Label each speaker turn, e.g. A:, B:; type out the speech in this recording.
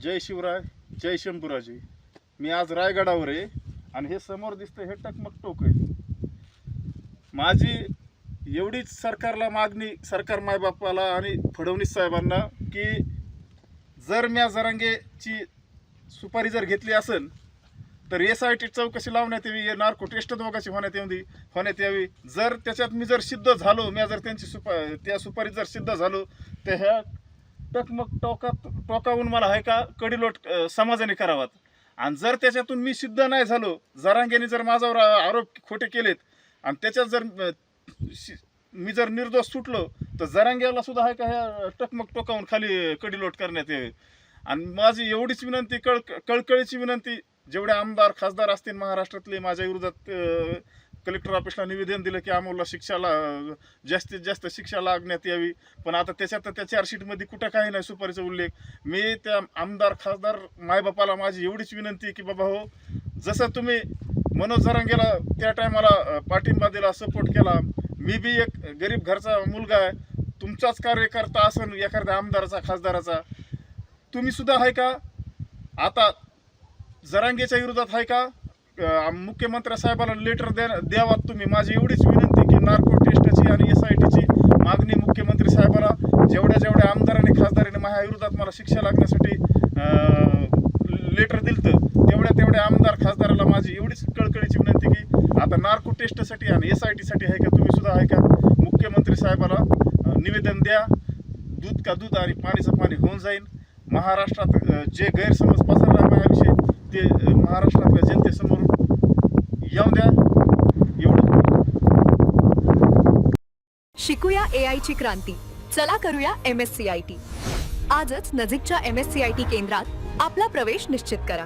A: जय शिवराय, जय शंभूराजे. मी आज रायगडावर आहे आणि हे समोर दिसतं हे टकमक टोक आहे. माझी एवढीच सरकारला मागणी, सरकार मायबापाला आणि फडणवीस साहेबांना, की जर म्या जरांगेची सुपारी जर घेतली असेल तर SIT चौकशी लावण्यात यावी, नार्को टेस्ट दोघांची होण्यात यावी. जर त्याच्यात मी जर सिद्ध झालो, मी जर त्यांची त्या सुपारी जर सिद्ध झालो तर ह्या टकमक टोकावून मला आहे का कडीलोट समाजाने करावात. आणि जर त्याच्यातून मी सिद्ध नाही झालो, जरांगेने जर माझ्यावर आरोप खोटे केलेत आणि त्याच्यात जर मी जर निर्दोष सुटलो तर जरांगेला सुद्धा आहे का ह्या टकमक टोकावून खाली कडीलोट करण्यात यावी. आणि माझी एवढीच विनंती, कळकळीची विनंती, जेवढे आमदार खासदार असतील महाराष्ट्रातले, माझ्या विरोधात कलेक्टर ऑफिसला निवेदन दिलं की अमोलला शिक्षाला जास्तीत जास्त शिक्षा लागण्यात यावी. पण आता त्याच्यात त्या चार्जशीटमध्ये कुठं काही नाही सुपारीचा उल्लेख. मी त्या आमदार खासदार मायबापाला माझी एवढीच विनंती की बाबा हो, जसं तुम्ही मनोज जरांगेला त्या टायमाला पाठिंबा दिला, सपोर्ट केला, मी बी एक गरीब घरचा मुलगा आहे, तुमचाच कार्यकर्ता असन एखाद्या आमदाराचा खासदाराचा, तुम्ही सुद्धा आहे का आता जरांगेच्या विरोधात आहे का मुख्यमंत्री साहेबांना लेटर द्यावात तुम्ही. माझी एवढीच विनंती की नार्को टेस्टची आणि SITची मागणी मुख्यमंत्री साहेबाला, जेवढ्या आमदारांनी खासदारांनी माझ्या विरोधात मला शिक्षा लागण्यासाठी लेटर दिलं, तेवढ्या आमदार खासदाराला माझी एवढीच कळकळीची विनंती की आता नार्को टेस्टसाठी आणि SITसाठी आहे का तुम्ही सुद्धा आहे का मुख्यमंत्री साहेबाला निवेदन द्या. दूध का दूध आणि पाणीचं पाणी होऊन जाईल. महाराष्ट्रात जे गैरसमज पसरला माझ्याविषयी ते महाराष्ट्रातल्या जनतेसमोर येऊन द्या. एवढं.
B: शिकूया AI ची क्रांती. चला करूया MSCIT. आजच नजीकच्या MSCIT केंद्रात आपला प्रवेश निश्चित करा.